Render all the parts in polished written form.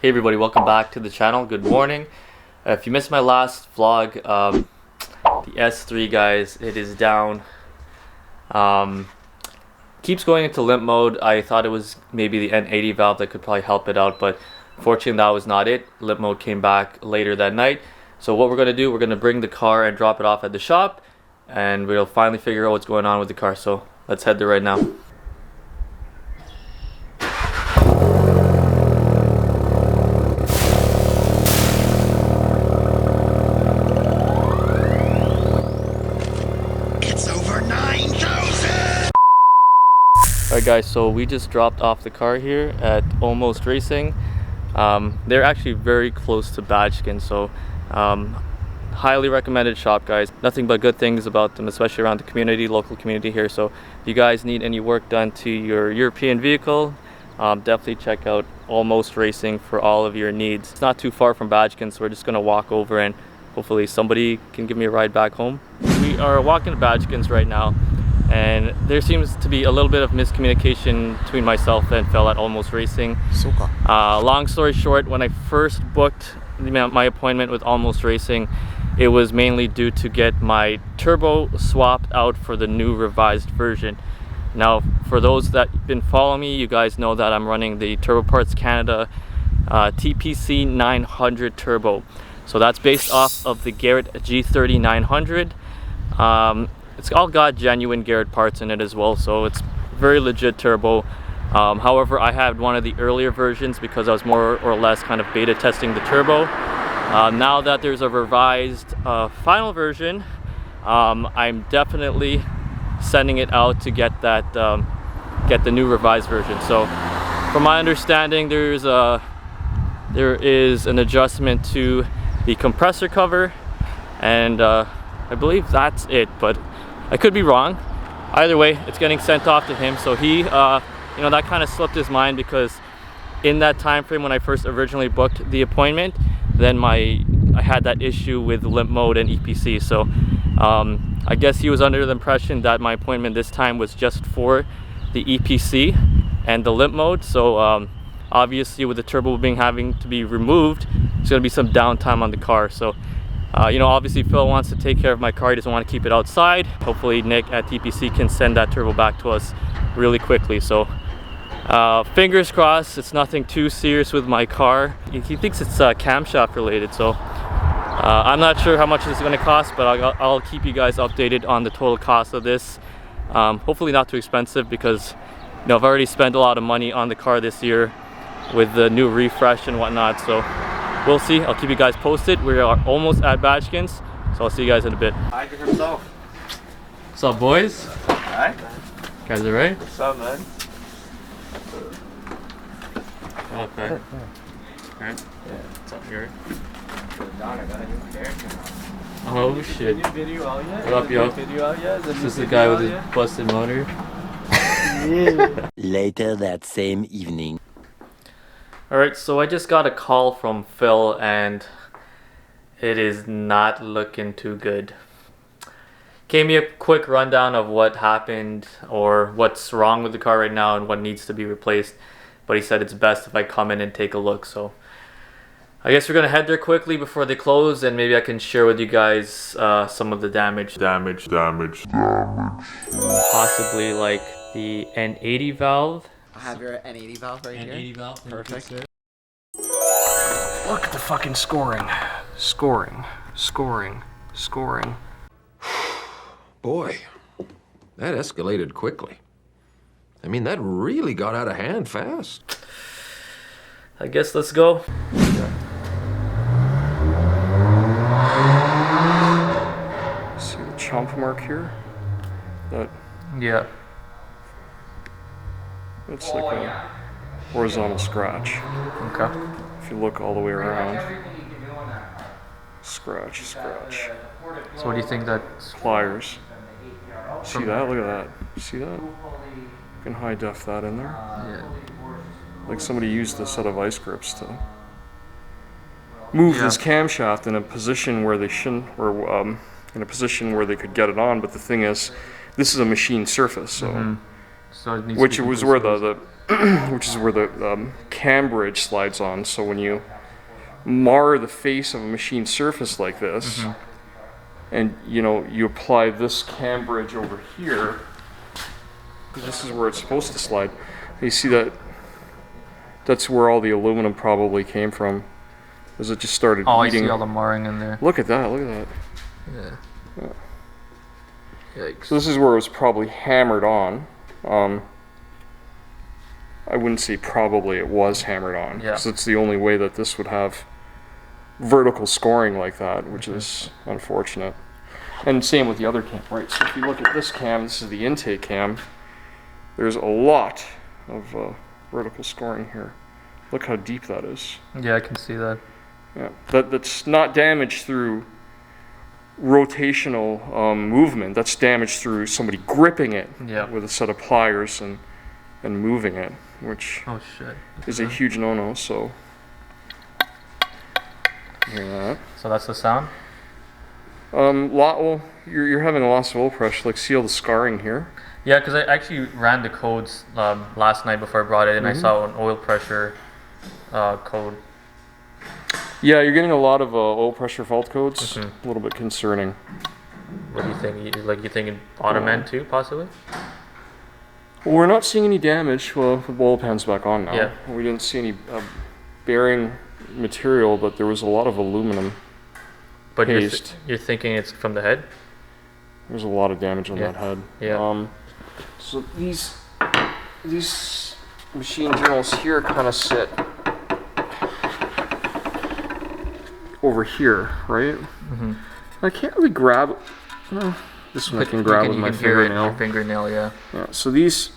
Hey everybody, welcome back to the channel. Good morning. If you missed my last vlog, the S3 guys, it is down. Keeps going into limp mode. I thought it was maybe the N80 valve that could probably help it out, but fortunately that was not it. Limp mode came back later that night. So what we're going to do, we're going to bring the car and drop it off at the shop, and we'll finally figure out what's going on with the car. So let's head there right now. Alright guys, so we just dropped off the car here at Almost Racing. They're actually very close to Badgeskin, so highly recommended shop guys. Nothing but good things about them, especially around the community, local community here. So if you guys need any work done to your European vehicle, definitely check out Almost Racing for all of your needs. It's not too far from Badgeskin, so we're just going to walk over and hopefully somebody can give me a ride back home. We are walking to Badgeskin's right now. And there seems to be a little bit of miscommunication between myself and Phil at Almost Racing. Long story short, when I first booked my appointment with Almost Racing, it was mainly due to get my turbo swapped out for the new revised version. Now, for those that have been following me, you guys know that I'm running the Turbo Parts Canada TPC 900 Turbo. So that's based off of the Garrett G30 900. It's all got genuine Garrett parts in it as well, so it's very legit turbo. However, I had one of the earlier versions because I was more or less kind of beta testing the turbo. Now that there's a revised final version, I'm definitely sending it out to get that get the new revised version. So from my understanding, there is an adjustment to the compressor cover, and I believe that's it, but I could be wrong. Either way, it's getting sent off to him. So he, that kind of slipped his mind because in that time frame when I first originally booked the appointment, then I had that issue with limp mode and EPC. So I guess he was under the impression that my appointment this time was just for the EPC and the limp mode. So obviously with the turbo having to be removed, there's going to be some downtime on the car. So obviously Phil wants to take care of my car. He doesn't want to keep it outside. Hopefully Nick at TPC can send that turbo back to us really quickly. So fingers crossed it's nothing too serious with my car. He thinks it's camshaft related, so I'm not sure how much this is going to cost, but I'll keep you guys updated on the total cost of this. Hopefully not too expensive because I've already spent a lot of money on the car this year with the new refresh and whatnot. So we'll see. I'll keep you guys posted. We are almost at Badgeskin's, so I'll see you guys in a bit. Hi to himself. What's up, boys? Hi. Guys all right? What's up, man? Okay. Alright. Yeah. What's up, Gary? Don, I got a new character. Oh shit. New video out yet? What up, yo? Video out yet? This is the guy with his busted motor. Yeah. Later that same evening. Alright, so I just got a call from Phil and it is not looking too good. Gave me a quick rundown of what happened or what's wrong with the car right now and what needs to be replaced. But he said it's best if I come in and take a look. So I guess we're going to head there quickly before they close, and maybe I can share with you guys some of the damage. Possibly like the N80 valve. I have your N80 valve right here. N80 valve. Perfect. Look at the fucking scoring. Scoring. Boy, that escalated quickly. I mean, that really got out of hand fast. I guess let's go. See the chomp mark here? Yeah. It's like a horizontal scratch. Okay. If you look all the way around. Scratch. So what do you think that? Pliers. See that? Look at that. See that? You can high def that in there. Yeah. Like somebody used a set of ice grips to move this camshaft in a position where they shouldn't, or in a position where they could get it on. But the thing is, this is a machine surface, so So it needs which to be was where completely the which is where the cam bridge slides on. So when you mar the face of a machine surface like this, and you apply this cam bridge over here, this is where it's supposed to slide. You see that's where all the aluminum probably came from, as it just started eating. I see all the marring in there. Look at that, look at that. Yeah. Yikes. So this is where it was probably hammered on. I wouldn't say probably, it was hammered on. Yeah. Because it's the only way that this would have vertical scoring like that, which is unfortunate. And same with the other cam, right? So if you look at this cam, this is the intake cam, there's a lot of vertical scoring here. Look how deep that is. Yeah, I can see that. Yeah, that's not damaged through rotational movement. That's damaged through somebody gripping it with a set of pliers and moving it, which is a huge no-no. So, hear that? So that's the sound. Well, you're having a loss of oil pressure. Like, see all the scarring here. Yeah, because I actually ran the codes last night before I brought it, and I saw an oil pressure code. Yeah, you're getting a lot of oil pressure fault codes. A little bit concerning. What do you think? You think in bottom end too, possibly? Well, we're not seeing any damage. Well, the oil pan's back on now. Yeah. We didn't see any bearing material, but there was a lot of aluminum paste. You're thinking it's from the head? There's a lot of damage on that head. Yeah. So these machine journals here kind of sit over here, right? I can't really grab. This one I can grab with my fingernail. Fingernail, yeah. Yeah. So these,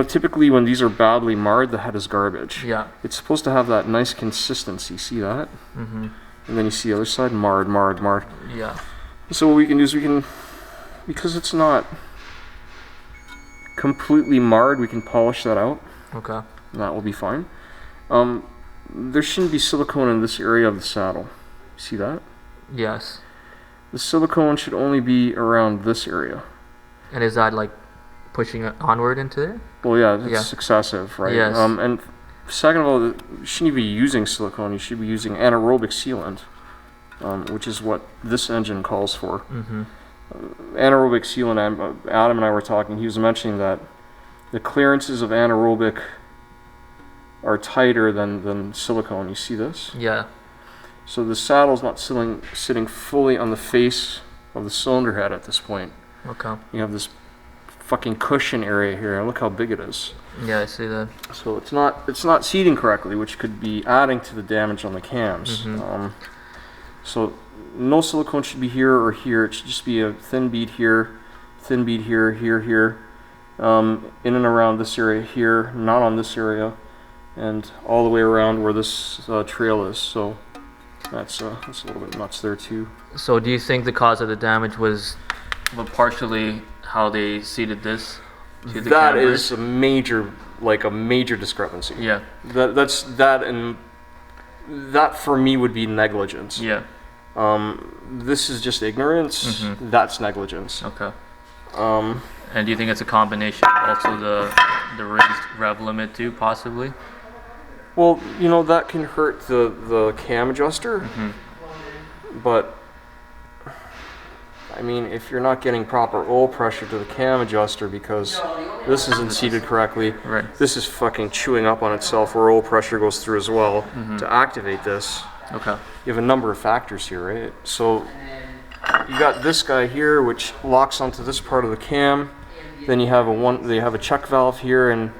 typically when these are badly marred, the head is garbage. Yeah. It's supposed to have that nice consistency. See that? And then you see the other side, marred. Yeah. So what we can do is because it's not completely marred, we can polish that out. Okay. And that will be fine. There shouldn't be silicone in this area of the saddle. See that? Yes. The silicone should only be around this area. And is that like pushing it onward into there? Well, yeah, it's excessive, right? Yes. And second of all, you shouldn't be using silicone. You should be using anaerobic sealant, which is what this engine calls for. Anaerobic sealant, Adam and I were talking, he was mentioning that the clearances of anaerobic are tighter than silicone. You see this? Yeah. So the saddle's not sitting fully on the face of the cylinder head at this point. Okay. You have this fucking cushion area here. Look how big it is. Yeah, I see that. So it's not seating correctly, which could be adding to the damage on the cams. So no silicone should be here or here. It should just be a thin bead here, here, in and around this area here, not on this area, and all the way around where this trail is. So that's a little bit nuts there too. So do you think the cause of the damage was partially how they seated this to the That camera? is a major discrepancy. Yeah. That for me would be negligence. Yeah. This is just ignorance. That's negligence. Okay. And do you think it's a combination also the raised rev limit too, possibly? Well, that can hurt the cam adjuster, but I mean, if you're not getting proper oil pressure to the cam adjuster because this isn't seated correctly, Right. this is fucking chewing up on itself where oil pressure goes through as well to activate this. Okay. You have a number of factors here, right? So you got this guy here, which locks onto this part of the cam. Then you have a check valve here, and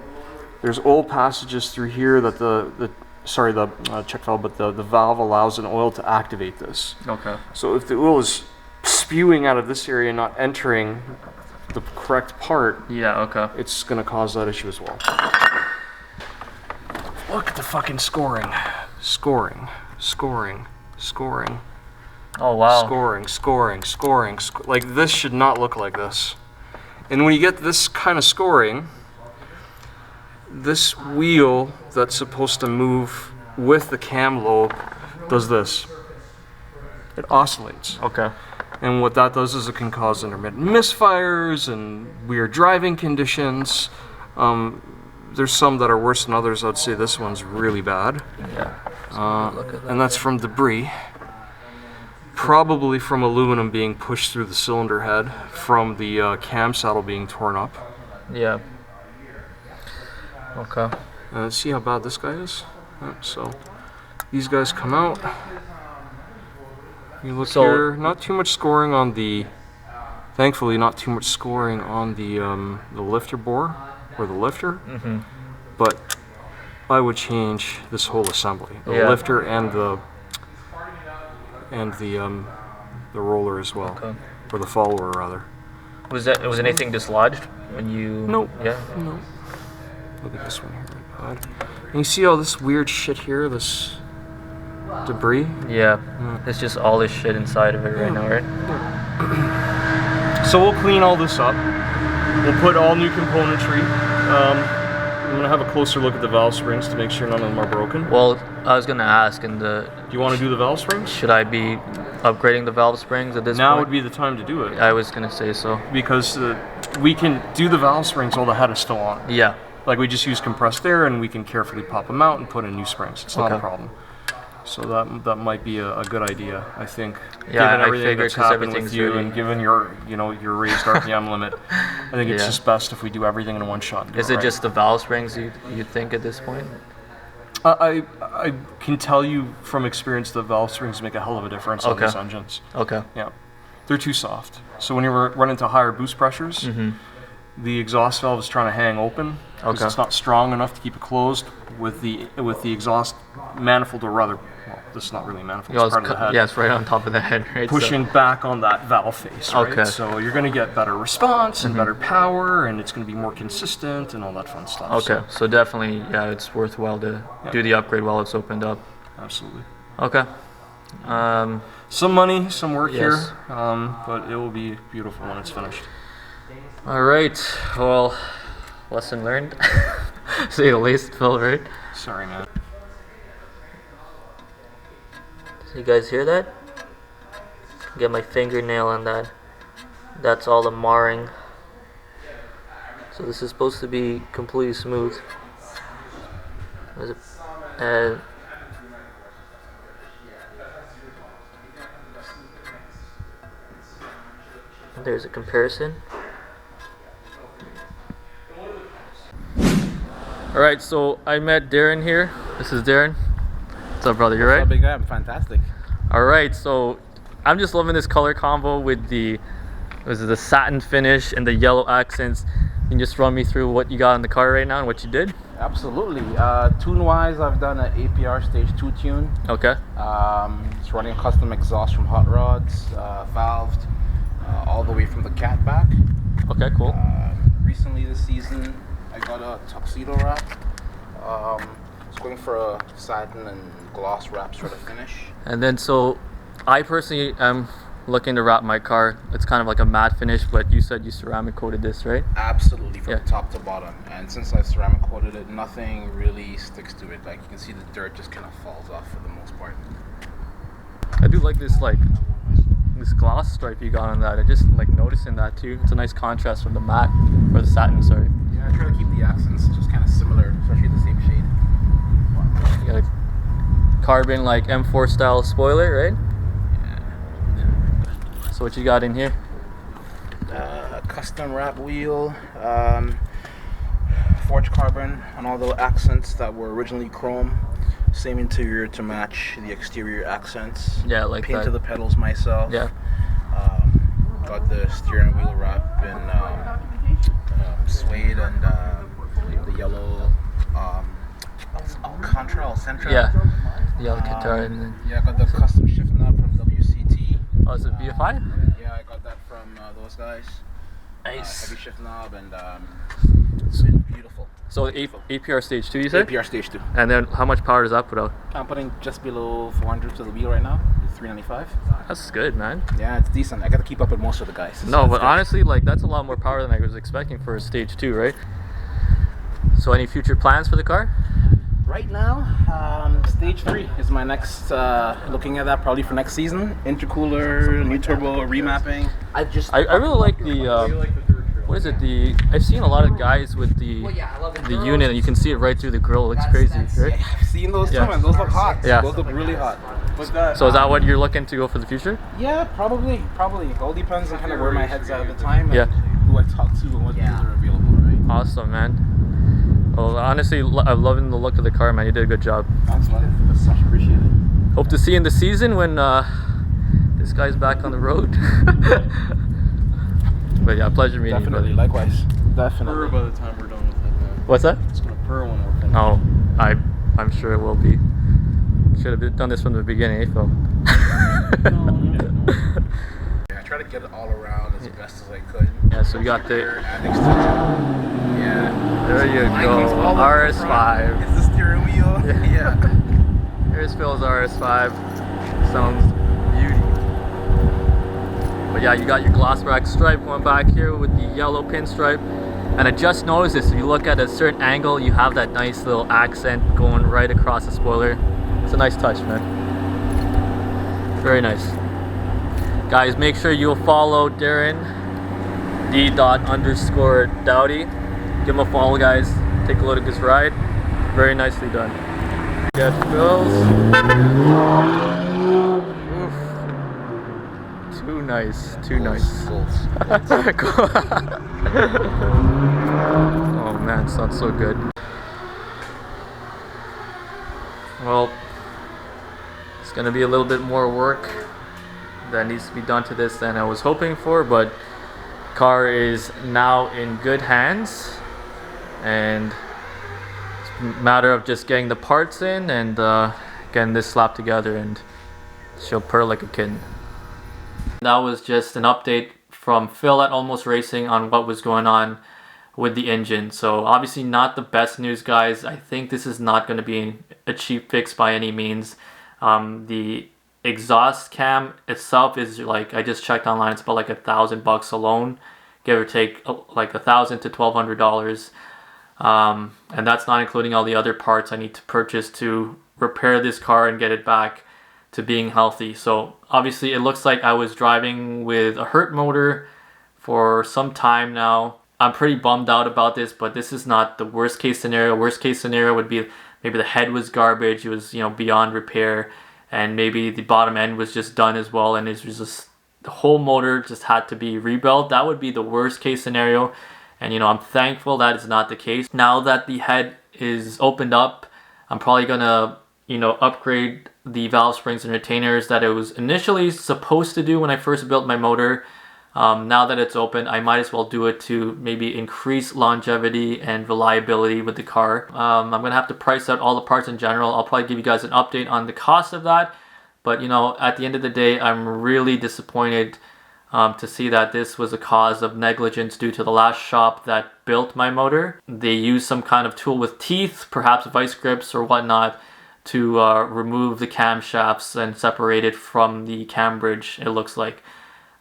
there's oil passages through here that the check valve, but the valve allows an oil to activate this. Okay. So if the oil is spewing out of this area and not entering the correct part, Yeah, okay. it's going to cause that issue as well. Look at the fucking scoring. Oh, wow. Scoring. Like, this should not look like this. And when you get this kind of scoring, this wheel that's supposed to move with the cam lobe does this. It oscillates. Okay. And what that does is it can cause intermittent misfires and weird driving conditions. there's some that are worse than others. I'd say this one's really bad. Yeah. And that's from debris. Probably from aluminum being pushed through the cylinder head from the cam saddle being torn up. Yeah. Okay. See how bad this guy is? So these guys come out. You look here, not too much scoring on the, thankfully not too much scoring on the lifter bore, or the lifter, but I would change this whole assembly. The lifter and the roller as well, or the follower rather. Was anything dislodged when you? Nope. Yeah. No. Look at this one here. And you see all this weird shit here, this debris? Yeah. It's just all this shit inside of it right now, right? So we'll clean all this up. We'll put all new componentry. I'm gonna have a closer look at the valve springs to make sure none of them are broken. Well, I was gonna ask, do you want to do the valve springs? Should I be upgrading the valve springs at this Now point? would be the time to do it. I was gonna say so. Because we can do the valve springs while the head is still on. Yeah. Like we just use compressed air and we can carefully pop them out and put in new springs. It's not a problem. So that might be a good idea, I think. Yeah, given everything I figured that's happened everything's with you really... and given your raised RPM limit, I think it's just best if we do everything in one shot. Is it just the valve springs you think at this point? I can tell you from experience that valve springs make a hell of a difference on these engines. Okay. Yeah, they're too soft. So when you run into higher boost pressures, the exhaust valve is trying to hang open because it's not strong enough to keep it closed with the exhaust manifold, or rather, well, this is not really a manifold, it's part of the head. Yeah, it's right on top of the head, right? Pushing back on that valve face, right? Okay. So you're going to get better response and better power, and it's going to be more consistent and all that fun stuff. Okay, so definitely, yeah, it's worthwhile to do the upgrade while it's opened up. Absolutely. Okay. Some money, some work here, but it will be beautiful when it's finished. All right. Well, lesson learned. Say the least, Phil, right? Sorry, man. So you guys hear that? Get my fingernail on that. That's all the marring. So this is supposed to be completely smooth. And there's a comparison. Alright, so I met Darren here. This is Darren. What's up, brother? You right? What's up, big guy? I'm fantastic. Alright, so I'm just loving this color combo with the satin finish and the yellow accents. Can you just run me through what you got in the car right now and what you did? Absolutely. Tune-wise, I've done an APR Stage 2 tune. Okay. It's running custom exhaust from hot rods, valved, all the way from the cat back. Okay, cool. Recently this season, I got a tuxedo wrap. I was going for a satin and gloss wrap sort of finish. And then, so I personally am looking to wrap my car. It's kind of like a matte finish, but you said you ceramic coated this, right? Absolutely, from top to bottom. And since I've ceramic coated it, nothing really sticks to it. Like you can see the dirt just kind of falls off for the most part. I do like this gloss stripe you got on that. I just like noticing that too. It's a nice contrast from the matte, or the satin, sorry. Yeah, I try to keep the accents just kind of similar, especially the same shade. You got a carbon like M4 style spoiler, right? Yeah. So what you got in here? A custom wrap wheel, forged carbon on all the accents that were originally chrome. Same interior to match the exterior accents. Yeah, like Painted that. the pedals myself. Yeah. Got the steering wheel wrap in suede and the yellow Alcantara, Alcentra. Yeah. The Alcantara. Yeah, I got the custom shift knob from WCT. Oh, is it BFI? Yeah, I got that from those guys. Nice. Heavy shift knob, and it's been beautiful. So APR Stage 2, you said? APR Stage 2. And then how much power does that put out? I'm putting just below 400 to the wheel right now, 395. That's good, man. Yeah, it's decent. I gotta keep up with most of the guys. So No, that's but good. honestly, like that's a lot more power than I was expecting for a Stage 2, right? So any future plans for the car? Right now, Stage 3 is my next, looking at that probably for next season. Intercooler, new turbo, remapping. I really like the what is it? I've seen a lot of guys with the unit, and you can see it right through the grill. It looks crazy, right? Yeah, I've seen those too, man. Those look hot. Yeah. Those look really hot. But, so is that what you're looking to go for the future? Yeah, probably. It all depends on kind of where my head's at the time and Yeah. who I talk to and what deals are available, right? Awesome, man. Well, honestly, I'm loving the look of the car, man. You did a good job. Thanks, man. That's much appreciated. Hope to see you in the season when this guy's back on the road. But yeah, pleasure meeting you, Definitely, brother. likewise. Definitely. Purr by the time we're done with it, man. What's that? It's gonna purr when we're finished. Oh, I'm sure it will be. Should have done this from the beginning, eh, Phil? Yeah, I try to get it all around as best as I could. Yeah, so we got the. Yeah. There you go. RS5. It's the steering wheel. Yeah. Here's Phil's RS5. Sounds beauty. But yeah, you got your gloss rack stripe going back here with the yellow pinstripe. And I just noticed this, if you look at a certain angle, you have that nice little accent going right across the spoiler. It's a nice touch, man. Very nice. Guys, make sure you follow Darren, d._Dowdy. Give him a follow, guys. Take a look at this ride. Very nicely done. Get Phil's. Oof. Too nice. Too nice. Oh man, sounds so good. Well, it's gonna be a little bit more work that needs to be done to this than I was hoping for, but car is now in good hands, and it's a matter of just getting the parts in and getting this slapped together, and she'll purr like a kitten. That was just an update from Phil at Almost Racing on what was going on with the engine. So obviously not the best news, guys. I think this is not going to be a cheap fix by any means. The exhaust cam itself is like, I just checked online, it's about like $1,000 alone, give or take, like $1,000 to $1,200. And that's not including all the other parts I need to purchase to repair this car and get it back to being healthy. So obviously it looks like I was driving with a hurt motor for some time now. I'm pretty bummed out about this, but this is not the worst case scenario. Worst case scenario would be maybe the head was garbage, it was, you know, beyond repair, and maybe the bottom end was just done as well, and it was just the whole motor just had to be rebuilt. That would be the worst case scenario, and you know, I'm thankful that is not the case. Now that the head is opened up, I'm probably gonna, you know, upgrade the valve springs and retainers that it was initially supposed to do when I first built my motor. Now that it's open, I might as well do it to maybe increase longevity and reliability with the car. I'm gonna have to price out all the parts in general. I'll probably give you guys an update on the cost of that. But you know, at the end of the day, I'm really disappointed to see that this was a cause of negligence due to the last shop that built my motor. They used some kind of tool with teeth, perhaps vice grips or whatnot, to remove the camshafts and separate it from the cam bridge, it looks like.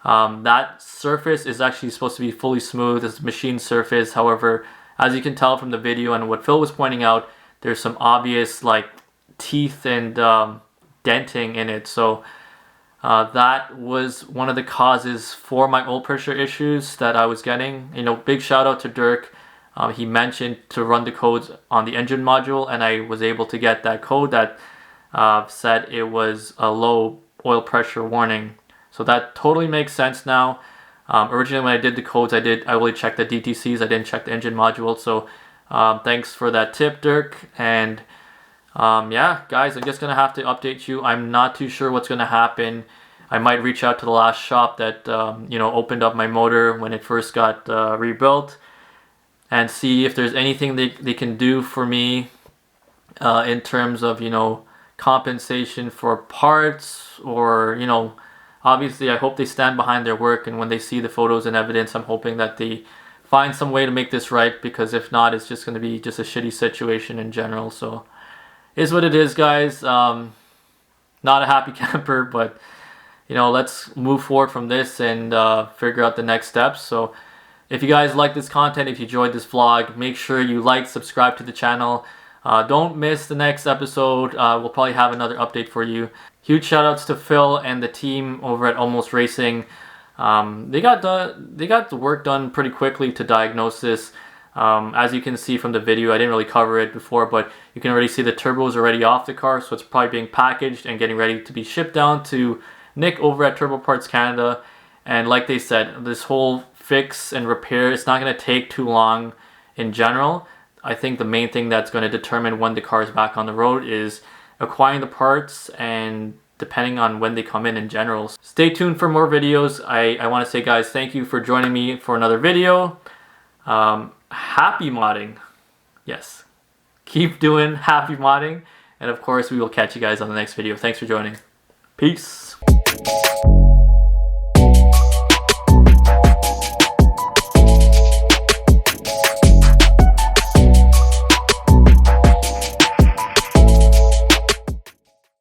That surface is actually supposed to be fully smooth. It's a machine surface. However, as you can tell from the video and what Phil was pointing out, there's some obvious like teeth and denting in it. So that was one of the causes for my oil pressure issues that I was getting. You know, big shout out to Dirk. He mentioned to run the codes on the engine module, and I was able to get that code that said it was a low oil pressure warning. So that totally makes sense now. Originally when I did the codes, I only checked the DTCs, I didn't check the engine module. So thanks for that tip, Dirk. And yeah, guys, I'm just gonna have to update you. I'm not too sure what's gonna happen. I might reach out to the last shop that you know, opened up my motor when it first got rebuilt, and see if there's anything they can do for me in terms of, you know, compensation for parts, or, you know, obviously I hope they stand behind their work, and when they see the photos and evidence, I'm hoping that they find some way to make this right, because if not, it's just going to be just a shitty situation in general. So is what it is, guys. Not a happy camper, but you know, let's move forward from this and figure out the next steps. So if you guys like this content, if you enjoyed this vlog, make sure you like, subscribe to the channel. Don't miss the next episode. We'll probably have another update for you. Huge shout outs to Phil and the team over at Almost Racing. They got the work done pretty quickly to diagnose this. As you can see from the video, I didn't really cover it before, but you can already see the turbo is already off the car, so it's probably being packaged and getting ready to be shipped down to Nick over at Turbo Parts Canada. And like they said, this whole fix and repair, it's not going to take too long in general. I think the main thing that's going to determine when the car is back on the road is acquiring the parts and depending on when they come in general. Stay tuned for more videos. I want to say, guys, thank you for joining me for another video. Happy modding. Yes. Keep doing happy modding. And of course, we will catch you guys on the next video. Thanks for joining. Peace.